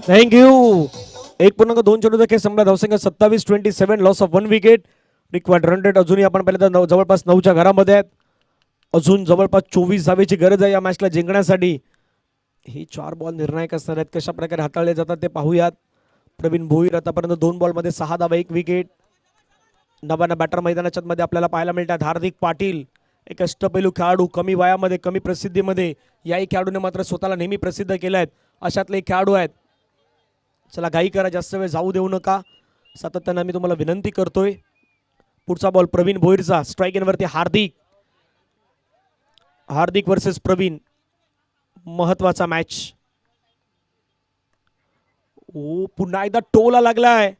थँक्यू. 1.2 चेंडूचा खेळ संपला. धावसंख्या 27-27, loss of 1 wicket. Required run rate अजूनही आपण पाहिलं तर जवळपास 9च्या घरामध्ये आहेत. अजून जवळपास 24 धावेची गरज आहे या मॅचला जिंकण्यासाठी. ही 4 बॉल निर्णायक असणार आहेत. कशा प्रकारे हाताळले जातात ते पाहूयात. प्रवीण भोईर आतापर्यंत 2 बॉलमध्ये 6 धावा, 1 विकेट. नव्यानं बॅटर मैदानाच्या मध्ये आपल्याला पाहायला मिळतात. हार्दिक पाटील, एक अष्टपैलू खेळाडू, कमी वयामध्ये कमी प्रसिद्धीमध्ये याही खेळाडूने मात्र स्वतःला नेहमी प्रसिद्ध केलं आहे. अशातले खेळाडू आहेत. चला घाई करा, जास्त वेळ जाऊ देऊ नका, सातत्यानं मी तुम्हाला विनंती करतोय. पुढचा बॉल प्रवीण भोईरचा. स्ट्राईक एनवरती हार्दिक. हार्दिक वर्सेस प्रवीण, महत्वाचा मॅच. ओ, पुन्हा एकदा टोला लागलाय.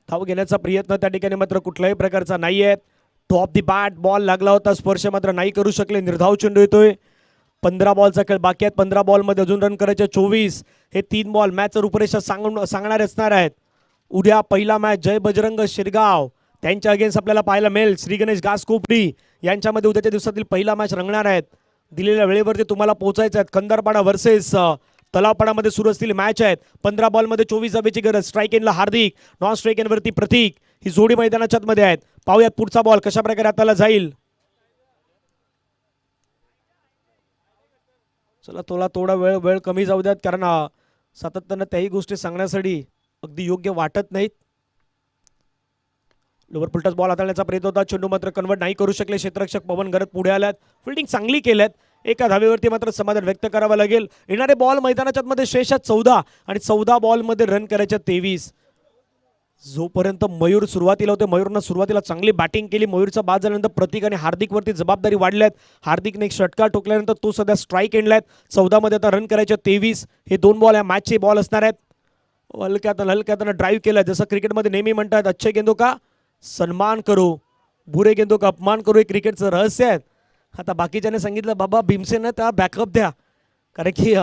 धाव घेण्याचा प्रयत्न त्या ठिकाणी मात्र कुठल्याही प्रकारचा नाहीये. टॉप दी बॅट बॉल लागला होता, स्पर्श मात्र नाही करू शकले. निर्धाव चेंडू येतोय. 15 बॉलचा खेळ बाकी आहेत. 15 बॉलमध्ये अजून रन करायचे 24. हे 3 बॉल मॅच रूपरेषा सांगणारे असणार आहेत. उद्या पहिला मॅच जय बजरंग शिरगाव त्यांच्या अगेन्स्ट आपल्याला पाहायला मिळेल. श्री गणेश घासकोपरी यांच्यामध्ये उद्याच्या दिवसातील पहिला मॅच रंगणार आहेत. दिलेल्या वेळेवरती तुम्हाला पोहोचायचं आहे. कंदारपाडा वर्सेस तलावपाडामध्ये सुरू असलेली मॅच आहेत. 15 बॉलमध्ये 24 धावेची गरज. स्ट्राईक एनला हार्दिक, नॉन स्ट्राईक एनवरती प्रतीक. ही जोडी मैदानाच्या मध्ये आहेत. पाहूयात पुढचा बॉल कशा प्रकारे हाताला जाईल. चला थोडा वेळ कमी जाऊ द्यात, कारण सातत्यानं त्याही गोष्टी सांगण्यासाठी अगदी योग्य वाटत नाहीत. लोवर पुलटच बॉल हाताळण्याचा प्रयत्न होता. चेंडू मात्र कन्वर्ट नाही करू शकले क्षेत्ररक्षक पवन गरत पुढे आल्यात. फिल्डिंग चांगली केल्यात. एका धावेवरती मात्र समाधान व्यक्त करावं लागेल. येणारे बॉल मैदानाच्या मध्ये शेष 14 आणि 14 बॉलमध्ये रन करायच्या 23. जोपर्यंत मयूर सुरुवातीला होते, मयूरनं सुरुवातीला चांगली बॅटिंग केली. मयूरचा बाद झाल्यानंतर प्रतीक आणि हार्दिकवरती जबाबदारी वाढल्यात. हार्दिकने एक षटकार ठोकल्यानंतर तो सध्या स्ट्राईक एंडला आहे. 14 मध्ये आता रन करायच्या 23. हे 2 बॉल या मॅचचे बॉल असणार आहेत. हलक्यातनं ड्राईव्ह केलं, जसं क्रिकेटमध्ये नेहमी म्हणतात, अच्छे गेंदो का सन्मान करो, बुरे गेंदो का अपमान करो. हे क्रिकेटचं रहस्य आहे. आता बाकीच्याने सांगितलं बाबा भीमसेन त्या बॅकअप द्या, कारण की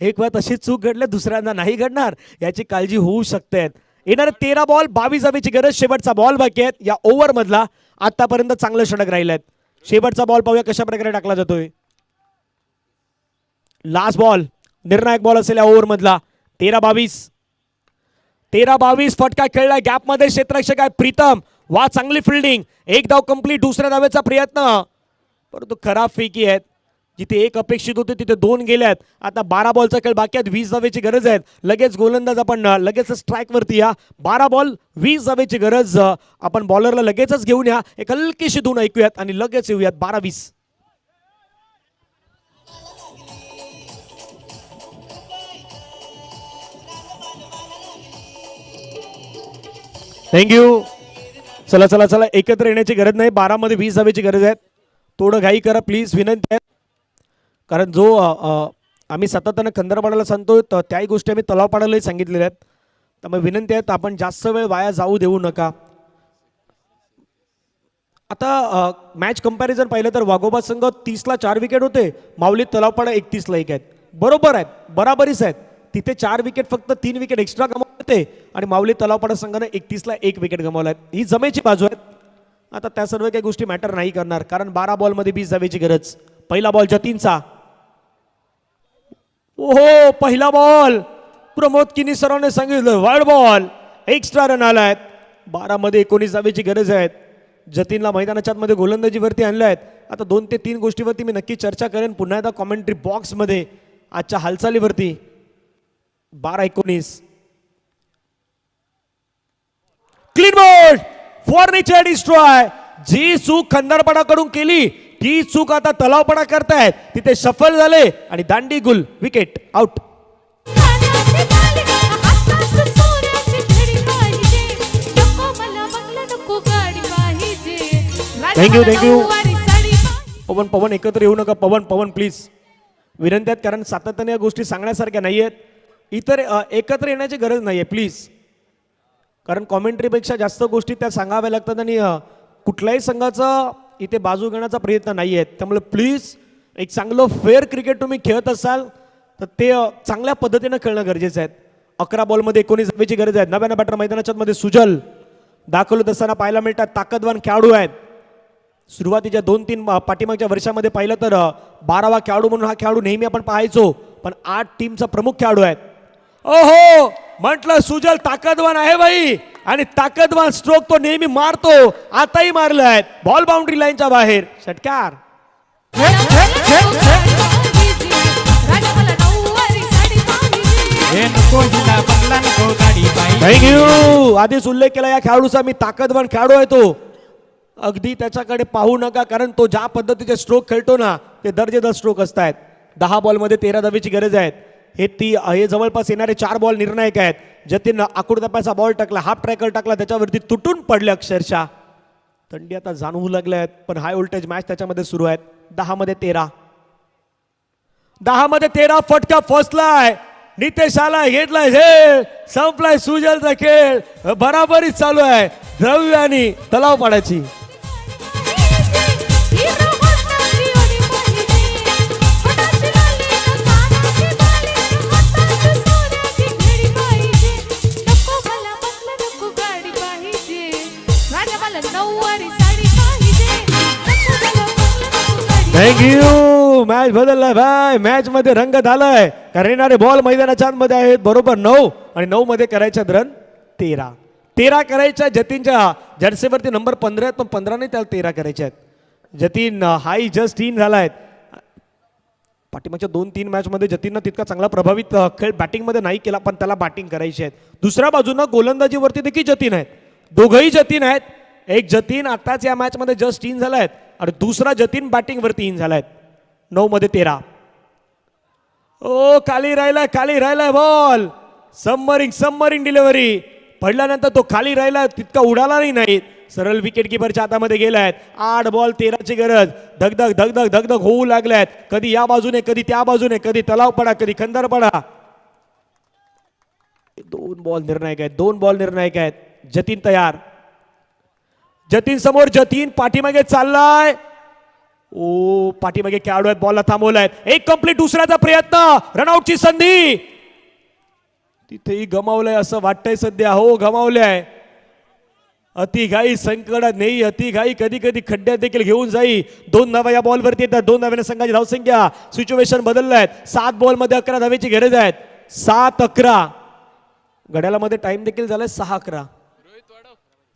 एक वेळ तशी चूक घडली, दुसऱ्यांदा नाही घडणार याची काळजी होऊ शकते. येणारे 13 बॉल 22 धावेची गरज. शेवटचा बॉल बाकी आहेत या ओव्हर मधला. आतापर्यंत चांगलं षटक राहिलं आहेत. शेवटचा बॉल पाहूया कशा प्रकारे टाकला जातोय. लास्ट बॉल, निर्णायक बॉल असेल या ओव्हर मधला. 13-22 फटका खेळला गॅप मध्ये. क्षेत्ररक्षक आहे प्रीतम. वा, चांगली फिल्डिंग. एक धाव कंप्लीट. दुसऱ्या धावेचा प्रयत्न, परंतु खराब फेकी आहेत. जिथे एक अपेक्षित होते तिथे 2 गेल्यात. आता 12 बॉलचा खेळ बाकी आहेत. 20 धावेची गरज आहे. लगेच गोलंदाज आपण लगेच स्ट्राईक वरती या. 12 बॉल 20 धावेची गरज. आपण बॉलरला लगेचच घेऊन या. एक हलकीशी धून ऐकूयात आणि लगेच येऊयात. 12-20. थँक्यू. चला चला चला एकत्र येण्याची गरज नाही. 12 मध्ये 20 धावेची गरज आहे. थोडं घाई करा प्लीज, विनंती आहे. कारण जो आम्ही सातत्यानं खंदरपाड्याला सांगतो त्याही गोष्टी आम्ही तलावपाड्यालाही सांगितलेल्या आहेत. त्यामुळे विनंती आहे आपण जास्त वेळ वाया जाऊ देऊ नका. आता मॅच कंपॅरिझन पाहिलं तर वाघोबा संघ 30ला 4 विकेट होते, माऊली तलावपाडा 31ला 1 आहेत. बरोबर आहेत, बराबरीच आहेत. तिथे 4 विकेट फक्त 3 विकेट एक्स्ट्रा गमावले होते आणि माऊली तलावपाडा संघाने 31ला 1 विकेट गमावला आहे. ही जमेची बाजू आहे. आता त्या सर्व काही गोष्टी मॅटर नाही करणार कारण 12 बॉलमध्ये 20 धावेची गरज. पहिला बॉल जतीनचा. ओहो पहिला बॉल प्रमोद किनी सरांनी सांगितलं वाईड बॉल, एक्स्ट्रा रन आलायत. 12 मध्ये 19 धावेची गरज आहे. जतीनला मैदानाच्या आतमध्ये गोलंदाजीवरती आणलं आहेत. आता 2 ते 3 गोष्टीवरती मी नक्की चर्चा करेन पुन्हा एकदा कॉमेंट्री बॉक्समध्ये आजच्या हालचालीवरती. 12-19 clean bowled for nature destroy. जी चूक खंदारपडाकडून केली ती चूक आता तलावपडा करतायत. तिथे सफल झाले आणि दांडी गुल wicket out. Thank you thank you. Pawan Pawan एकत्र येऊ नका. पवन पवन प्लीज विनंती आहेत कारण सातत्याने या गोष्टी सांगण्यासारख्या नाही आहेत. इतर एकत्र येण्याची गरज नाही आहे प्लीज. कारण कॉमेंट्रीपेक्षा जास्त गोष्टी त्या सांगाव्या लागतात आणि कुठल्याही संघाचा इथे बाजू घेण्याचा प्रयत्न नाही आहे. त्यामुळे प्लीज एक चांगलं फेअर क्रिकेट तुम्ही खेळत असाल तर ते चांगल्या पद्धतीनं खेळणं गरजेचं आहे. 11 बॉलमध्ये 19 धावेची गरज आहे. नव्यानं बॅटर मैदानाच्या मध्ये सुजल दाखवत असताना पाहायला मिळतात. ताकदवान खेळाडू आहेत. सुरुवातीच्या 2-3 पाठीमागच्या वर्षामध्ये पाहिलं तर 12वा खेळाडू म्हणून हा खेळाडू नेहमी आपण पाहायचो, पण 8 टीमचा प्रमुख खेळाडू आहेत. ओहो म्हटलं सुजल ताकदवान आहे बाई आणि ताकदवान स्ट्रोक तो नेहमी मारतो. आताही मारलाय. बॉल बाउंड्री लाईनच्या बाहेर. षटकार. थँक्यू. आधीच उल्लेख केला या खेळाडूचा. मी ताकदवान खेळाडू आहे तो. अगदी त्याच्याकडे पाहू नका कारण तो ज्या पद्धतीचे स्ट्रोक खेळतो ना ते दर्जेदार स्ट्रोक असतात. 10 बॉलमध्ये 13 धावेची गरज आहे. हे जवळपास येणारे 4 बॉल निर्णायक आहेत. जतीन आकुडताप्याचा बॉल टाकला, हाफ ट्रॅकर टाकला, त्याच्यावरती तुटून पडले अक्षरशः. थंडी आता जाणवू लागल्या आहेत पण हाय व्होल्टेज मॅच त्याच्यामध्ये सुरू आहेत. 10 मध्ये 13 फटका फसलाय. नितेश आलाय, घेतलाय झेल, संपलाय सुजलचा खेळ. बराबरीच चालू आहे द्रव्य आणि तलाव पाडायची. थँक्यू. मॅच बदललाय भाई. मॅच मध्ये रंग झालाय कारण येणारे बॉल मैदानाच्या मध्ये आहेत. बरोबर 9 आणि 9 मध्ये करायच्या रन 13 करायच्या. जतीनच्या जर्सीवरती नंबर 15 आहेत पण 15 नाही त्याला 13 करायच्या आहेत. जतीन हाई जस्ट इन झालाय. पाठीमागच्या 2-3 मॅच मध्ये जतीननं तितका चांगला प्रभावित खेळ बॅटिंग मध्ये नाही केला पण त्याला बॅटिंग करायची आहे. दुसऱ्या बाजूनं गोलंदाजीवरती देखील जतीन आहेत. दोघंही जतीन आहेत. एक जतीन आताच या मॅच मध्ये जस्ट इन झालाय आणि दुसरा जतीन बॅटिंग वरती इन झालाय. 9 मध्ये 13. ओ खाली राहिलाय बॉल. सबमरिंग डिलिव्हरी. पडल्यानंतर तो खाली राहिला, तितका उडाला नाही. सरळ विकेट किपरच्या हातामध्ये गेलाय. 8 बॉल 13ची गरज. धगधग होऊ लागल्यात. कधी या बाजूने कधी त्या बाजूने, कधी तलाव पडा कधी खंदर पडा. 2 बॉल निर्णायक आहेत. जतीन तयार. जतीन समोर. जतीन पाठीमागे चाललाय. ओ पाठीमागे खेळाडू आहेत. बॉलला थांबवलाय. एक कंप्लीट. दुसऱ्याचा प्रयत्न. रनआउटची संधी तिथेही गमावलंय असं वाटतंय सध्या. हो गमावलंय. अतिघाई संकटात नाही. अतिघाई कधी कधी खड्ड्यात देखील घेऊन जाई. 2 धावा या बॉलवरती येतात. 2 धाव्याने संघाची धावसंख्या सिच्युएशन बदललाय. 7 बॉलमध्ये 11 धावेची गरज आहे. 7-11. घड्याळामध्ये टाइम देखील झालाय 6-11.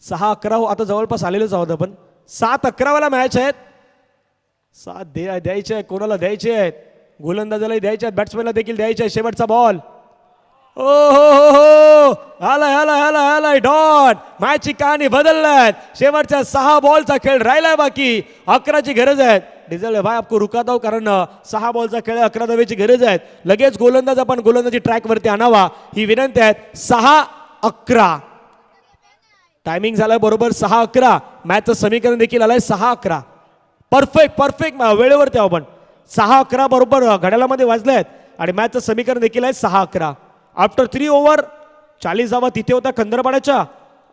6-11 हो आता जवळपास आलेलोच आहोत आपण. 7-11 वाला मॅच आहेत. 7 द्यायचे आहे. कोणाला द्यायचे आहेत? गोलंदाजालाही द्यायचे आहेत, बॅट्समॅनला देखील द्यायचे आहे. शेवटचा बॉल. ओ हो आलाय डॉट. मॅचची कहाणी बदललाय. शेवटच्या 6 बॉलचा खेळ राहिलाय बाकी. 11ची गरज आहे. डिझेल भाई आपको रुकाता हूं कारण 6 बॉलचा खेळ 11 धावेची गरज आहे. लगेच गोलंदाज आपण गोलंदाजी ट्रॅक वरती आणावा ही विनंती आहे. 6-11. टायमिंग झालाय बरोबर 6:11. मॅचचं समीकरण देखील आलंय 6:11. परफेक्ट वेळेवरती आहो आपण. 6:11 बरोबर घड्याळामध्ये वाजले आहेत आणि मॅचचं समीकरण देखील आहे 6:11. आफ्टर 3 ओव्हर 40 धावा तिथे होत्या खंदरपाड्याच्या.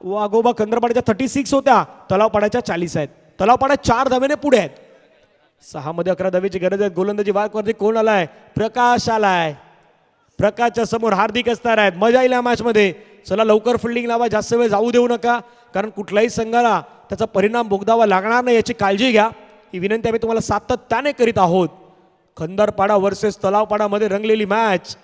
वाघोबा खंदरपाड्याच्या 36 होत्या, तलावपाड्याच्या 40 आहेत. तलावपाडा 4 धावेने पुढे आहेत. 6 मध्ये 11 धावेची गरज आहे. गोलंदाजी वाकवरती कोण आलाय? प्रकाश आलाय. प्रकाशच्या समोर हार्दिक असणार आहेत. मजा येईल या मॅच मध्ये. चला लवकर फिल्डिंग लावा, जास्त वेळ जाऊ देऊ नका, कारण कुठल्याही संघाला त्याचा परिणाम भोगदावा लागणार नाही याची काळजी घ्या. ही विनंती आम्ही तुम्हाला सातत्याने करीत आहोत. खंदरपाडा वर्सेस तलावपाडामध्ये रंगलेली मॅच.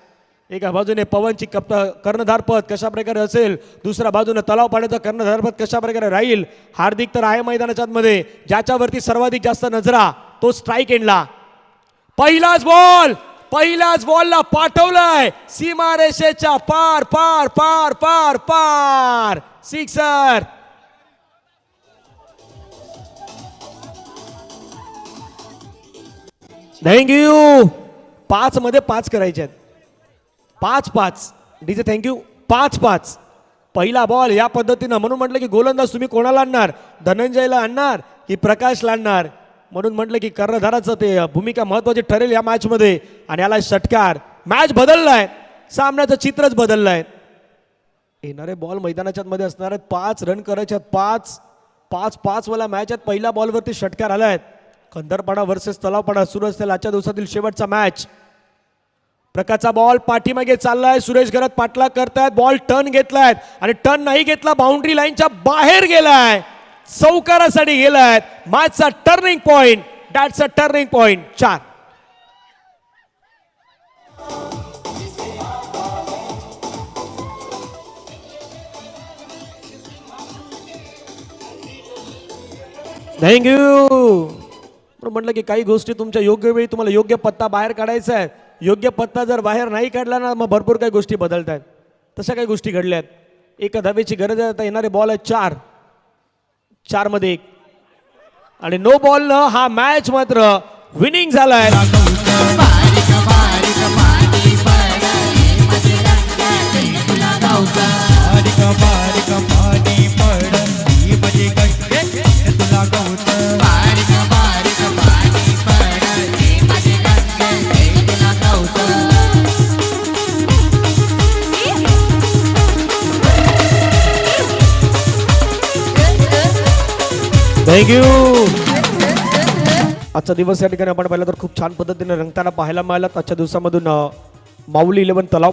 एका बाजूने पवनची कर्णधारपद कशा प्रकारे असेल, दुसऱ्या बाजूने तलावपाड्याचं कर्णधारपद कशा प्रकारे राहील. हार्दिक तर आहे मैदानाच्या मध्ये, ज्याच्यावरती सर्वाधिक जास्त नजरा तो स्ट्राईक एंडला. पहिल्याच बॉलला पाठवलाय सीमारेषेच्या पार पार पार पार पार. सिक्सर. थँक्यू. 5 मध्ये 5 करायचे आहेत. 5-5 डीजे. थँक्यू. 5-5. पहिला बॉल या पद्धतीनं. म्हणून म्हटलं की गोलंदाज तुम्ही कोणाला आणणार? धनंजयला आणणार की प्रकाशला आणणार? म्हणून म्हटलं की कर्णधाराचं ते भूमिका महत्वाची ठरेल या मॅच मध्ये. आणि याला षटकार. मॅच बदललाय, सामन्याचं चित्रच बदललंय. येणारे बॉल मैदानाच्या मध्ये असणार आहेत. 5 रन करायचे आहेत. 5 वाला मॅच आहेत. पहिल्या बॉलवरती षटकार आलाय. खंदरपाडा वर्सेस तलावपाडा सुरू असतील आजच्या दिवसातील शेवटचा मॅच. प्रकाशचा बॉल पाठीमागे चाललाय. सुरेश घरात पाठलाग करतायत. बॉल टर्न घेतलाय आणि टर्न नाही घेतला, बाउंड्री लाईनच्या बाहेर गेलाय, चौकारासाठी गेलाय. मॅचचा turning point. That's a turning point. 4. Thank you. म्हटलं की काही गोष्टी तुमच्या योग्य वेळी तुम्हाला योग्य पत्ता बाहेर काढायचा आहे. योग्य पत्ता जर बाहेर नाही काढला ना, मग भरपूर काही गोष्टी बदलत आहेत. तशा काही गोष्टी घडल्या आहेत. एका धावेची गरज आहे. आता येणारे बॉल आहे 4 मध्ये 1 आणि नो बॉल न हा मॅच मात्र विनिंग झालाय. थँक्यू. आजचा दिवस या ठिकाणी आपण पाहिला तर खूप छान पद्धतीने रंगताना पाहायला मिळाला. आजच्या दिवसामधून माऊली 11 तलाव